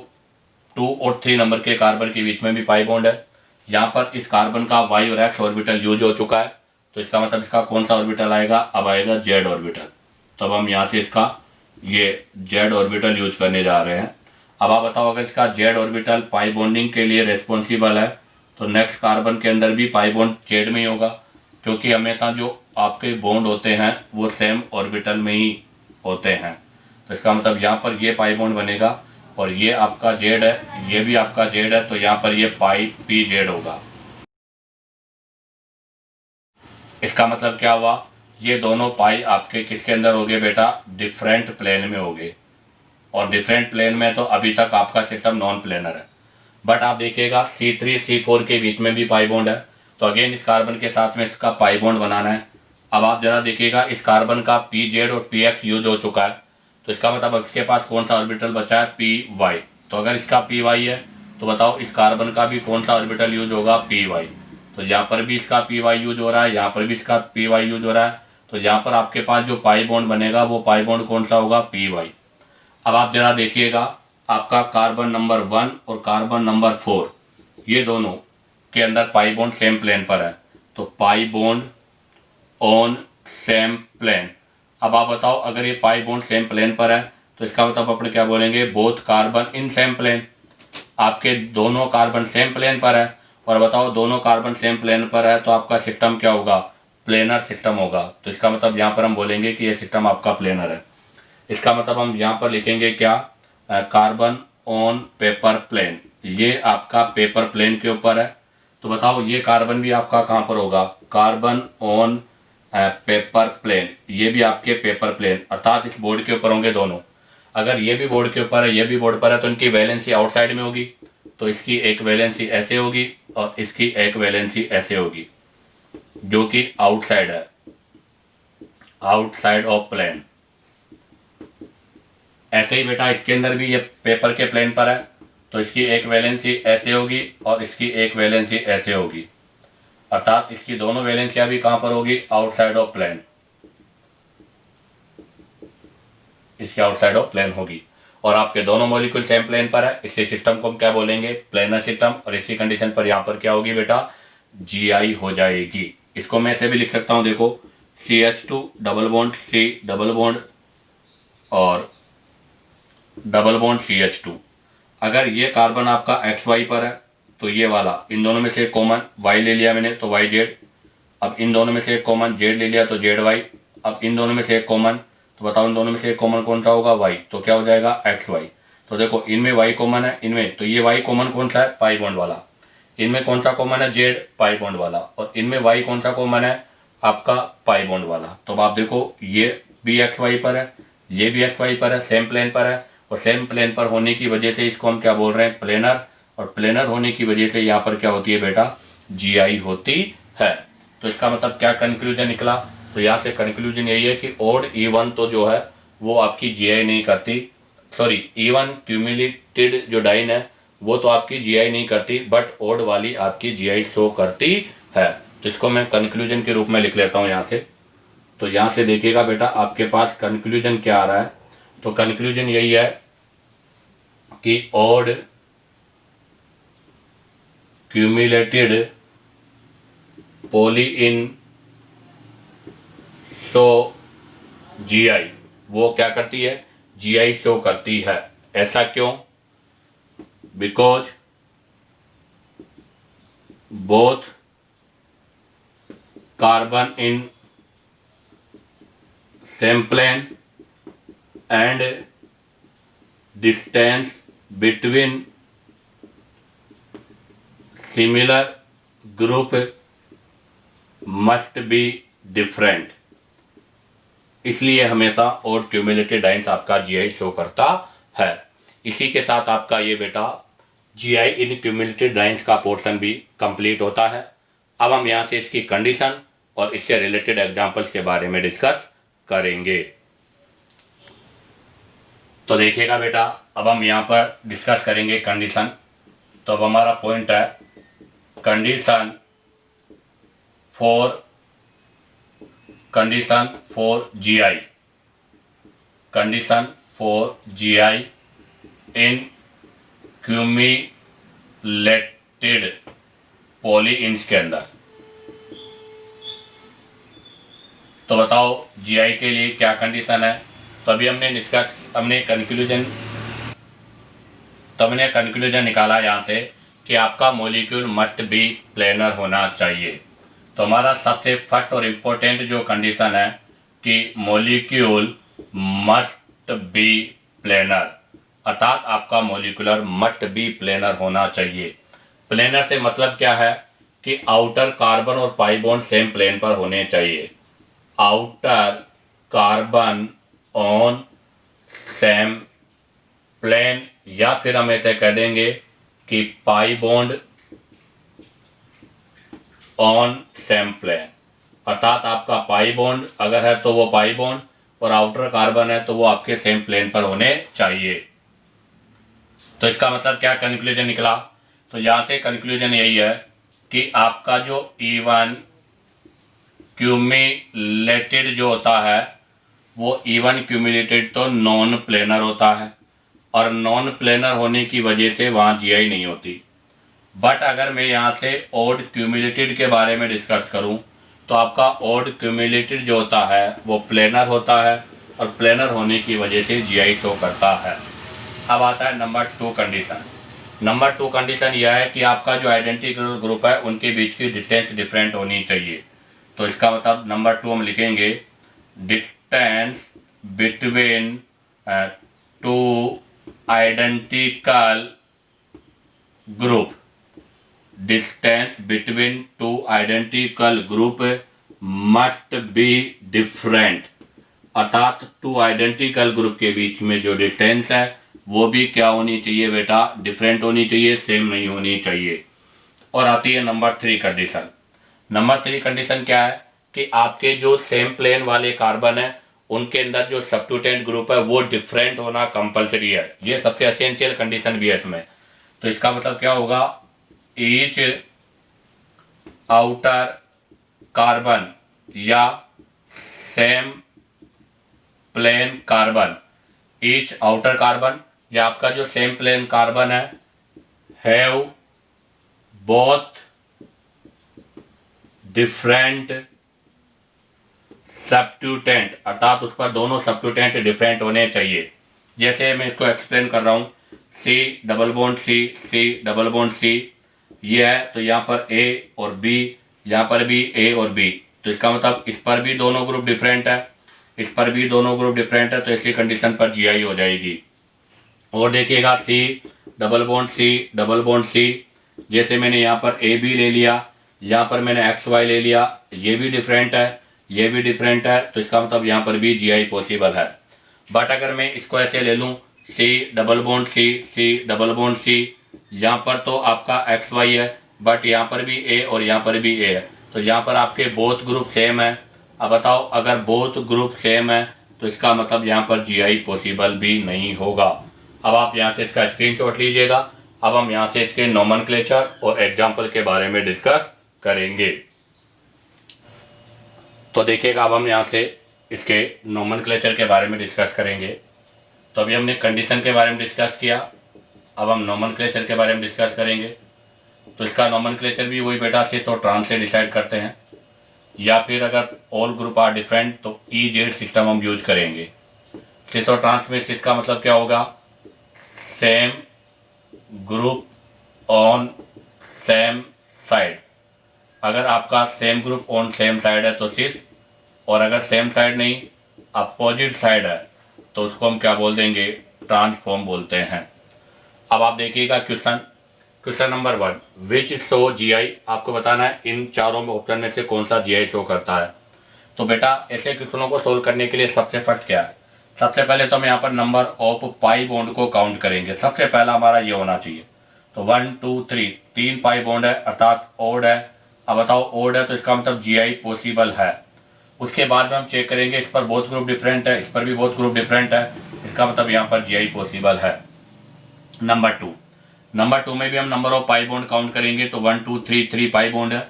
2 और 3 नंबर के कार्बन के बीच में भी पाई बॉन्ड है। यहाँ पर इस कार्बन का y और x ऑर्बिटल यूज हो चुका है, तो इसका मतलब इसका कौन सा ऑर्बिटल आएगा, अब आएगा z ऑर्बिटल। तो अब हम यहाँ से इसका ये z ऑर्बिटल यूज करने जा रहे हैं। अब आप बताओ, अगर इसका z ऑर्बिटल पाई बॉन्डिंग के लिए रेस्पॉन्सिबल है तो नेक्स्ट कार्बन के अंदर भी पाई बॉन्ड z में ही होगा, क्योंकि हमेशा जो आपके बॉन्ड होते हैं वो सेम ऑर्बिटल में ही होते हैं। तो इसका मतलब यहाँ पर ये पाई बॉन्ड बनेगा और ये आपका z है, ये भी आपका z है, तो यहाँ पर ये पाई पी जेड होगा। इसका मतलब क्या हुआ, ये दोनों पाई आपके किसके अंदर हो गए बेटा, डिफरेंट प्लेन में हो गए। और डिफरेंट प्लेन में तो अभी तक आपका सिस्टम नॉन प्लेनर है। बट आप देखिएगा C3 C4 के बीच में भी पाई बॉन्ड है, तो अगेन इस कार्बन के साथ में इसका पाई बॉन्ड बनाना है। अब आप जरा देखिएगा, इस कार्बन का PZ और PX यूज हो चुका है, तो इसका मतलब अब इसके पास कौन सा ऑर्बिटल बचा है, PY। तो अगर इसका PY है तो बताओ इस कार्बन का भी कौन सा ऑर्बिटल यूज होगा, PY। तो यहाँ पर भी इसका PY यूज हो रहा है, यहाँ पर भी इसका PY यूज हो रहा है, तो यहाँ पर आपके पास जो पाई बॉन्ड बनेगा वो पाई बॉन्ड कौन सा होगा, PY। अब आप जरा देखिएगा, आपका कार्बन नंबर 1 और कार्बन नंबर 4 ये दोनों के अंदर पाई बॉन्ड सेम प्लेन पर है, तो pi bond on same plane. अब आप बताओ, अगर ये पाई बॉन्ड सेम प्लेन पर है तो इसका मतलब अपन क्या बोलेंगे, both carbon in same plane. आपके दोनों कार्बन सेम प्लेन पर है, और बताओ दोनों कार्बन सेम प्लेन पर है तो आपका सिस्टम क्या होगा, प्लेनर सिस्टम होगा। तो इसका मतलब यहाँ पर हम बोलेंगे कि ये सिस्टम आपका प्लेनर है। इसका मतलब हम यहाँ पर लिखेंगे क्या, कार्बन ऑन पेपर प्लेन, ये आपका पेपर प्लेन के ऊपर है। तो बताओ ये कार्बन भी आपका कहाँ पर होगा, कार्बन ऑन पेपर प्लेन, ये भी आपके पेपर प्लेन अर्थात इस बोर्ड के ऊपर होंगे दोनों। अगर ये भी बोर्ड के ऊपर है, ये भी बोर्ड पर है, तो इनकी वैलेंसी आउटसाइड में होगी, तो इसकी एक वैलेंसी ऐसे होगी और इसकी एक वैलेंसी ऐसे होगी, जो कि आउटसाइड है, आउटसाइड ऑफ प्लेन। ऐसे ही बेटा इसके अंदर भी ये पेपर के प्लेन पर है, तो इसकी एक वैलेंसी ऐसे होगी और इसकी एक वैलेंसी ऐसे होगी, अर्थात इसकी दोनों वैलेंसियां भी कहां पर होगी, आउटसाइड ऑफ प्लेन, इसकी आउटसाइड ऑफ प्लेन होगी। और आपके दोनों मॉलिक्यूल सेम प्लेन पर है, इसी सिस्टम को हम क्या बोलेंगे, प्लेनर सिस्टम। और इसी कंडीशन पर यहाँ पर क्या होगी बेटा, GI हो जाएगी। इसको मैं ऐसे भी लिख सकता हूँ, देखो CH2 double bond C double bond और डबल बॉन्ड CH2। अगर ये कार्बन आपका XY पर है तो ये वाला, इन दोनों में से कॉमन Y ले लिया मैंने तो YZ। अब इन दोनों में से कॉमन Z ले लिया तो ZY। अब इन दोनों में से कॉमन, तो बताओ इन दोनों में से कॉमन कौन सा होगा, Y, तो क्या हो जाएगा XY। तो देखो इनमें Y कॉमन है, इनमें तो ये Y कॉमन कौन सा है, पाई बॉन्ड वाला। इनमें कौन सा कॉमन है, Z, पाई बॉन्ड वाला। और इनमें Y कौन सा कॉमन है, आपका पाई बॉन्ड वाला। तो अब आप देखो ये भी XY पर है, ये भी XY पर है, सेम प्लेन पर है, और सेम प्लेन पर होने की वजह से इसको हम क्या बोल रहे हैं, प्लेनर। और प्लेनर होने की वजह से यहाँ पर क्या होती है बेटा, GI होती है। तो इसका मतलब क्या कंक्लूजन निकला, तो यहाँ से कंक्लूजन यही है कि ओड इवन तो जो है वो आपकी GI नहीं करती, सॉरी इवन क्यूमुलेटेड जो डाइन है वो तो आपकी GI नहीं करती, बट ओड वाली आपकी GI शो करती है। तो इसको मैं कंक्लूजन के रूप में लिख लेता हूँ यहाँ से। तो यहाँ से देखिएगा बेटा आपके पास कंक्लूजन क्या आ रहा है, तो कंक्लूजन यही है कि ओड क्यूमुलेटेड पॉली इन शो GI, वो क्या करती है, GI शो करती है। ऐसा क्यों, because both carbon in same plane and distance between similar group must be different, इसलिए हमेशा और क्यूमुलेटेड डाइन्स आपका GI शो करता है। इसी के साथ आपका ये बेटा GI इन क्यूमुलेटेड डाइन्स का पोर्शन भी कंप्लीट होता है। अब हम यहाँ से इसकी कंडीशन और इससे रिलेटेड एग्जांपल्स के बारे में डिस्कस करेंगे। तो देखिएगा बेटा, अब हम यहाँ पर डिस्कस करेंगे कंडीशन। तो अब हमारा पॉइंट है condition for GI, condition for GI in cumulated polyenes के अंदर। तो बताओ जीआई के लिए क्या कंडीशन है। तो अभी हमने कंक्लूजन निकाला यहाँ से कि आपका मॉलिक्यूल मस्ट बी प्लेनर होना चाहिए। तो हमारा सबसे फर्स्ट और इम्पोर्टेंट जो कंडीशन है कि मॉलिक्यूल मस्ट बी प्लेनर, अर्थात आपका मॉलिक्यूलर मस्ट बी प्लेनर होना चाहिए। प्लेनर से मतलब क्या है कि आउटर कार्बन और पाई बॉन्ड सेम प्लेन पर होने चाहिए। Outer carbon on same plane, या फिर हम ऐसे कह देंगे कि pi bond on same plane, अर्थात आपका पाई बॉन्ड अगर है तो वो पाई बॉन्ड और आउटर कार्बन है तो वो आपके सेम प्लेन पर होने चाहिए। तो इसका मतलब क्या कंक्लूजन निकला। तो यहाँ से कंक्लूजन यही है कि आपका जो E1 क्यूमुलेटेड जो होता है वो E1 क्यूमुलेटेड तो नॉन प्लेनर होता है, और नॉन प्लेनर होने की वजह से वहाँ जीआई नहीं होती। बट अगर मैं यहाँ से ऑड क्यूमुलेटेड के बारे में डिस्कस करूँ तो आपका ऑड क्यूमुलेटेड जो होता है वो प्लेनर होता है, और प्लेनर होने की वजह से जीआई शो करता है। अब आता है नंबर 2 कंडीशन। नंबर 2 कंडीशन यह है कि आपका जो आइडेंटिकल ग्रुप है उनके बीच की डिस्टेंस डिफरेंट होनी चाहिए। तो इसका मतलब नंबर 2 हम लिखेंगे distance between two identical group. Distance between two identical group must be different, अर्थात 2 आइडेंटिकल ग्रुप के बीच में जो डिस्टेंस है वो भी क्या होनी चाहिए बेटा, डिफरेंट होनी चाहिए, सेम नहीं होनी चाहिए। और आती है नंबर 3 कंडीशन। नंबर 3 कंडीशन क्या है कि आपके जो सेम प्लेन वाले कार्बन है उनके अंदर जो सब्स्टिट्यूएंट ग्रुप है वो डिफरेंट होना कंपलसरी है। ये सबसे एसेंशियल कंडीशन भी है इसमें। तो इसका मतलब क्या होगा, ईच आउटर कार्बन या same plane carbon, each outer carbon या आपका जो सेम प्लेन कार्बन है हैव बोथ डिफरेंट सब्स्टिट्यूएंट, अर्थात उस पर दोनों सब्स्टिट्यूएंट डिफरेंट होने चाहिए। जैसे मैं इसको एक्सप्लेन कर रहा हूँ, C double bond C, C double bond C ये है, तो यहाँ पर A और B, यहाँ पर भी A और B, तो इसका मतलब इस पर भी दोनों ग्रुप डिफरेंट है, इस पर भी दोनों ग्रुप डिफरेंट है, तो इसी कंडीशन पर जीआई हो जाएगी। और देखिएगा C double bond C double bond C, जैसे मैंने यहाँ पर A B ले लिया, यहाँ पर मैंने XY ले लिया, ये भी डिफरेंट है, ये भी डिफरेंट है, तो इसका मतलब यहाँ पर भी जीआई पॉसिबल है। बट अगर मैं इसको ऐसे ले लूँ C double bond C, C double bond C, यहाँ पर तो आपका XY है, बट यहाँ पर भी A और यहाँ पर भी A है, तो यहाँ पर आपके बोथ ग्रुप सेम है। अब बताओ अगर बोथ ग्रुप सेम है तो इसका मतलब यहाँ पर जीआई पॉसिबल भी नहीं होगा। अब आप यहाँ से इसका स्क्रीनशॉट लीजिएगा। अब हम यहाँ से इसके नोमेनक्लेचर और एग्जाम्पल के बारे में डिस्कस करेंगे। तो देखिएगा, अब हम यहाँ से इसके नोमेनक्लेचर के बारे में डिस्कस करेंगे। तो अभी हमने कंडीशन के बारे में डिस्कस किया, अब हम नोमेनक्लेचर के बारे में डिस्कस करेंगे। तो इसका नोमेनक्लेचर भी वही बेटा सिस और ट्रांस से डिसाइड करते हैं, या फिर अगर ऑल ग्रुप आर डिफरेंट तो EZ सिस्टम हम यूज करेंगे। सिस और ट्रांस में सिस का मतलब क्या होगा, same group on same side. अगर आपका same group on same side है तो सिस, और अगर सेम साइड नहीं अपोजिट साइड है तो उसको हम क्या बोल देंगे, ट्रांसफॉर्म बोलते हैं। अब आप देखिएगा question number 1, which show GI, आपको बताना है इन चारों में ऑप्शन में से कौन सा जीआई शो करता है। तो बेटा ऐसे क्वेश्चनों को सोल्व करने के लिए सबसे फर्स्ट क्या है, सबसे पहले तो हम यहाँ पर नंबर ऑफ पाई बॉन्ड को काउंट करेंगे। सबसे पहला हमारा ये होना चाहिए। तो 1 2 3 3 पाई बॉन्ड है, अर्थात ओड है। अब बताओ ओड है तो इसका मतलब जीआई पॉसिबल है। उसके बाद में हम चेक करेंगे इस पर बोथ ग्रुप डिफरेंट है, इस पर भी बोथ ग्रुप डिफरेंट है, इसका मतलब यहाँ पर जीआई पॉसिबल है। नंबर 2 में भी हम number of pi bond count करेंगे। तो 1 2 3 3 पाई बॉन्ड है,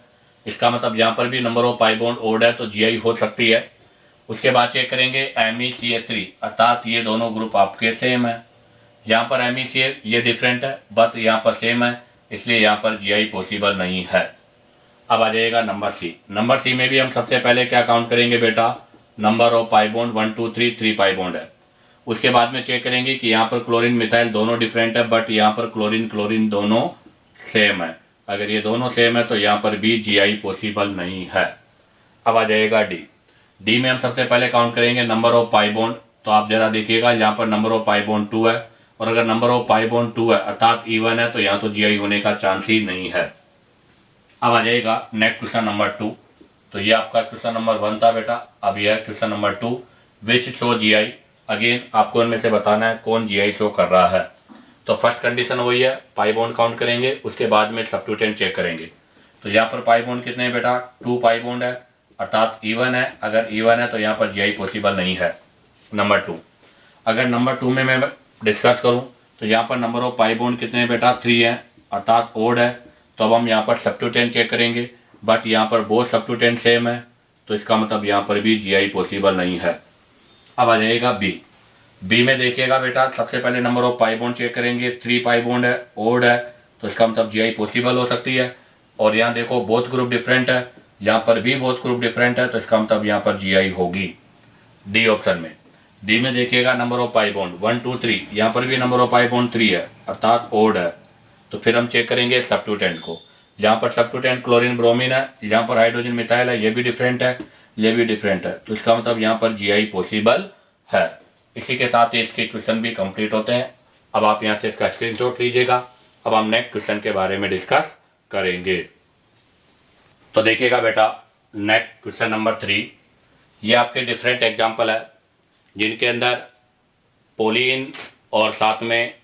इसका मतलब यहाँ पर भी number of pi bond odd है, तो जीआई हो सकती है। उसके बाद चेक करेंगे MECH3, अर्थात ये दोनों ग्रुप आपके सेम है। यहाँ पर MECL ये डिफरेंट है, बट यहाँ पर सेम है, इसलिए यहाँ पर GI पॉसिबल नहीं है। अब आ जाएगा नंबर सी। नंबर सी में भी हम सबसे पहले क्या काउंट करेंगे बेटा, number of pi bond 1 2 3 3 pi bond है। उसके बाद में चेक करेंगे कि यहाँ पर क्लोरीन मिथाइल दोनों डिफरेंट है, बट यहाँ पर क्लोरीन क्लोरीन दोनों सेम है। अगर ये दोनों सेम है तो यहाँ पर भी GI पॉसिबल नहीं है। अब आ जाएगा डी में हम सबसे पहले काउंट करेंगे नंबर ऑफ पाई बॉन्ड। तो आप जरा देखिएगा, यहाँ पर नंबर ऑफ पाई बॉन्ड 2 है, और अगर नंबर ऑफ पाई बॉन्ड 2 है अर्थात इवन है, तो यहाँ तो GI होने का चांस ही नहीं है। अब आ जाएगा नेक्स्ट क्वेश्चन नंबर 2। तो ये आपका क्वेश्चन नंबर 1 था बेटा, अब यह question number 2, which show GI। Again आपको इनमें से बताना है कौन GI शो कर रहा है। तो फर्स्ट कंडीशन वही है, पाई बॉन्ड काउंट करेंगे, उसके बाद में सब्स्टिट्यूएंट चेक करेंगे। तो यहाँ पर पाई बॉन्ड कितने हैं बेटा, 2 पाई बॉन्ड है, अर्थात इवन है। अगर इवन है तो यहाँ पर GI पॉसिबल नहीं है। नंबर 2, अगर नंबर 2 में मैं डिस्कस करूँ तो यहाँ पर नंबर ऑफ पाई बॉन्ड कितने हैं बेटा, 3 है, अर्थात ओड है। तो अब हम यहाँ पर सब्स्टिट्यूएंट चेक करेंगे, बट यहाँ पर बोथ सब्स्टिट्यूएंट सेम है, तो इसका मतलब यहाँ पर भी GI पॉसिबल नहीं है। अब आ जाएगा बी में देखिएगा बेटा, सबसे पहले number of pi bond check करेंगे, 3 पाई बॉन्ड है, ओड है, तो इसका मतलब GI पॉसिबल हो सकती है। और यहाँ देखो बोथ ग्रुप डिफरेंट है, यहाँ पर भी बोथ ग्रुप डिफरेंट है, तो इसका मतलब यहाँ पर GI होगी डी ऑप्शन में। डी में देखिएगा नंबर ऑफ पाई बॉन्ड 1 2 3, यहाँ पर भी नंबर ऑफ पाई बॉन्ड 3 है, अर्थात ओड है। तो फिर हम चेक करेंगे सब्स्टिट्यूएंट को, यहाँ पर सब्स्टिट्यूएंट क्लोरीन ब्रोमीन है, यहाँ पर हाइड्रोजन मिथाइल है, ये भी डिफरेंट है, ये भी डिफरेंट है, तो इसका मतलब यहाँ पर GI पॉसिबल है। इसी के साथ ही इसके क्वेश्चन भी कंप्लीट होते हैं। अब आप यहाँ से इसका स्क्रीनशॉट लीजिएगा। अब हम नेक्स्ट क्वेश्चन के बारे में डिस्कस करेंगे। तो देखिएगा बेटा, नेक्स्ट क्वेश्चन नंबर 3, ये आपके डिफरेंट एग्जाम्पल है जिनके अंदर पोलीन और साथ में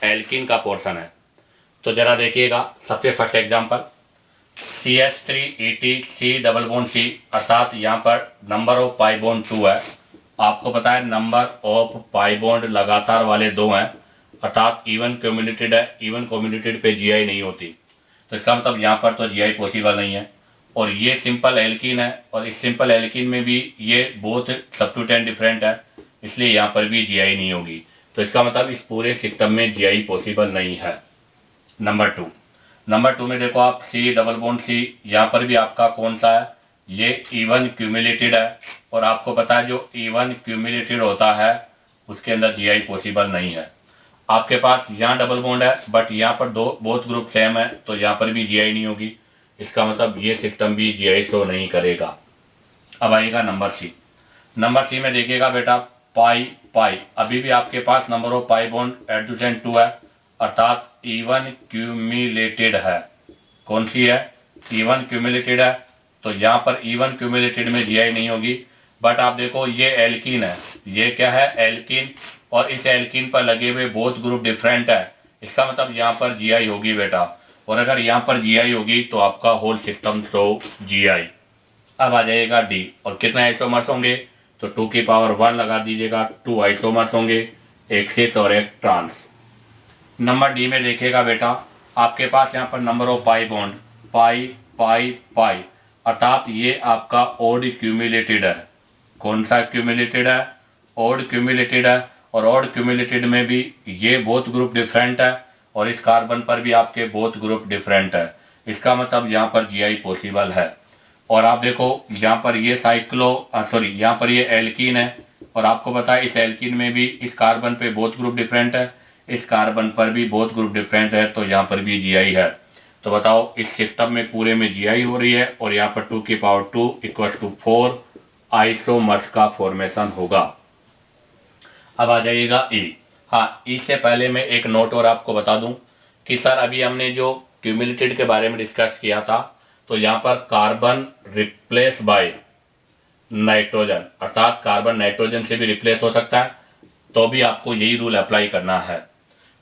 एल्कीन का पोर्शन है। तो जरा देखिएगा, सबसे first example CH3ET double bond C, अर्थात यहाँ पर नंबर ऑफ पाई बॉन्ड 2 है। आपको पता है नंबर ऑफ पाई बॉन्ड लगातार वाले 2 हैं, अर्थात इवन क्यूमुलेटेड है, इवन क्यूमुलेटेड पे GI नहीं होती, तो इसका मतलब यहाँ पर तो GI पॉसिबल नहीं है। और ये सिंपल एल्कीन है, और इस सिंपल एल्कीन में भी ये बोथ सब्स्टिट्यूएंट डिफरेंट है, इसलिए यहाँ पर भी GI नहीं होगी। तो इसका मतलब इस पूरे सिस्टम में GI पॉसिबल नहीं है। नंबर 2 में देखो आप C डबल बॉन्ड C, यहाँ पर भी आपका कौन सा है, ये इवन क्यूमुलेटेड है, और आपको पता है जो इवन क्यूमुलेटेड होता है उसके अंदर GI पॉसिबल नहीं है। आपके पास यहाँ डबल बॉन्ड है, बट यहाँ पर बोथ ग्रुप सेम है, तो यहाँ पर भी GI नहीं होगी। इसका मतलब ये सिस्टम भी GI शो नहीं करेगा। अब आएगा नंबर सी में देखिएगा बेटा, पाई अभी भी आपके पास number of pi bond adjacent 2 है, अर्थात इवन क्यूमुलेटेड है। कौन सी है, इवन क्यूमुलेटेड है, तो यहाँ पर इवन क्यूमुलेटेड में GI नहीं होगी। बट आप देखो ये एल्कीन है, ये क्या है, एल्कीन, और इस एल्कीन पर लगे हुए बोथ ग्रुप डिफरेंट है, इसका मतलब यहाँ पर GI होगी बेटा। और अगर यहाँ पर GI होगी तो आपका होल सिस्टम शो GI। अब आ जाएगा डी, और कितने आइसोमर्स होंगे, तो 2 की पावर 1 लगा दीजिएगा, 2 आइसोमर्स होंगे, एक सिस और एक ट्रांस। नंबर डी में देखिएगा बेटा, आपके पास यहाँ पर number of pi bond pi, अर्थात ये आपका ओड क्यूमुलेटेड है। कौन सा क्यूमुलेटेड है, ओड क्यूमुलेटेड है, और ओड क्यूमुलेटेड में भी ये बोथ ग्रुप डिफरेंट है, और इस कार्बन पर भी आपके बोथ ग्रुप डिफरेंट है। इसका मतलब यहाँ पर GI पॉसिबल है। और आप देखो यहाँ पर ये यहाँ पर ये एल्कीन है, और आपको पता है इस एल्कीन में भी इस कार्बन पे बोथ ग्रुप डिफरेंट है, इस कार्बन पर भी बोथ ग्रुप डिफरेंट है, तो यहाँ पर भी GI है। तो बताओ इस सिस्टम में पूरे में GI हो रही है, और यहाँ पर 2 की पावर 2 इक्वल टू 4 आइसोमर्स का फॉर्मेशन होगा। अब आ जाइएगा ई। हाँ, ई से पहले मैं एक नोट और आपको बता दूं कि सर अभी हमने जो क्यूमुलेटेड के बारे में डिस्कस किया था, तो यहाँ पर कार्बन रिप्लेस बाय नाइट्रोजन, अर्थात कार्बन नाइट्रोजन से भी रिप्लेस हो सकता है, तो भी आपको यही रूल अप्लाई करना है।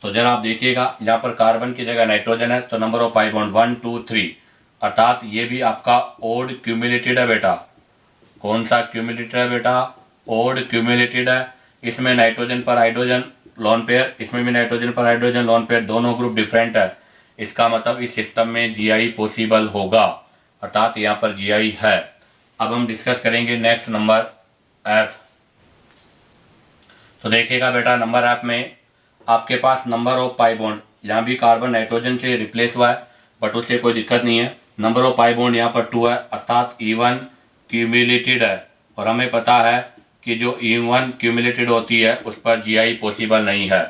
तो जरा आप देखिएगा, यहाँ पर कार्बन की जगह नाइट्रोजन है, तो नंबर ऑफ पाई बॉन्ड 1 2 3, अर्थात ये भी आपका ओड क्यूमुलेटेड है बेटा। कौन सा क्यूमुलेटेड है बेटा, ओड क्यूमुलेटेड है। इसमें नाइट्रोजन पर हाइड्रोजन लोन पेयर, इसमें भी नाइट्रोजन पर हाइड्रोजन लोन पेयर, दोनों ग्रुप डिफरेंट है। इसका मतलब इस सिस्टम में GI पॉसिबल होगा, अर्थात यहाँ पर GI है। अब हम डिस्कस करेंगे नेक्स्ट नंबर F। तो देखिएगा बेटा, नंबर F में आपके पास नंबर ऑफ पाई बॉन्ड, यहाँ भी कार्बन नाइट्रोजन से रिप्लेस हुआ है बट उससे कोई दिक्कत नहीं है। नंबर ऑफ पाई बॉन्ड यहाँ पर 2 है, अर्थात E1 क्यूमुलेटेड है, और हमें पता है कि जो E1 क्यूमुलेटेड होती है उस पर GI पॉसिबल नहीं है।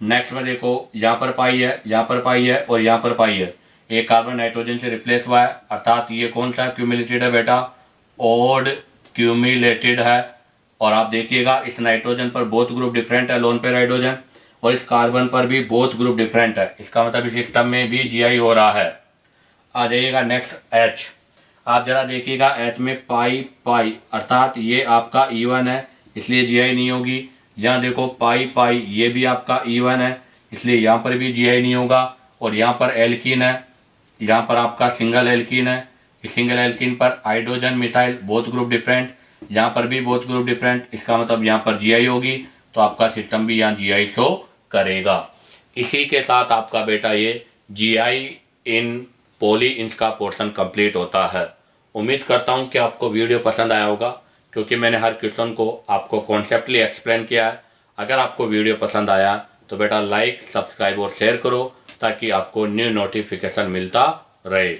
नेक्स्ट में देखो, यहाँ पर पाई है, यहाँ पर पाई है और यहाँ पर पाई है। एक कार्बन नाइट्रोजन से रिप्लेस हुआ है, अर्थात ये कौन सा क्यूमुलेटेड है बेटा? ऑड क्यूमुलेटेड है। और आप देखिएगा इस नाइट्रोजन पर बोथ ग्रुप डिफरेंट है, लोन पेयर हाइड्रोजन, और इस कार्बन पर भी बोथ ग्रुप डिफरेंट है। इसका मतलब इस सिस्टम में भी GI हो रहा है। आ जाइएगा नेक्स्ट H। आप जरा देखिएगा H में पाई पाई, अर्थात ये आपका E1 है इसलिए GI नहीं होगी। यहाँ देखो पाई पाई, ये भी आपका E1 है इसलिए यहाँ पर भी GI नहीं होगा। और यहाँ पर एल्कीन है, यहाँ पर आपका सिंगल एल्कीन है, इस सिंगल एल्कीन पर hydrogen methyl both group different, यहाँ पर भी बोथ ग्रुप डिफरेंट, इसका मतलब यहाँ पर GI होगी, तो आपका सिस्टम भी यहाँ GI शो करेगा। इसी के साथ आपका बेटा ये GI इन पॉलीइंस का पोर्शन कंप्लीट होता है। उम्मीद करता हूँ कि आपको वीडियो पसंद आया होगा, क्योंकि मैंने हर क्वेश्चन को आपको कॉन्सेप्टली एक्सप्लेन किया है। अगर आपको वीडियो पसंद आया तो बेटा लाइक, सब्सक्राइब और शेयर करो ताकि आपको न्यू नोटिफिकेशन मिलता रहे।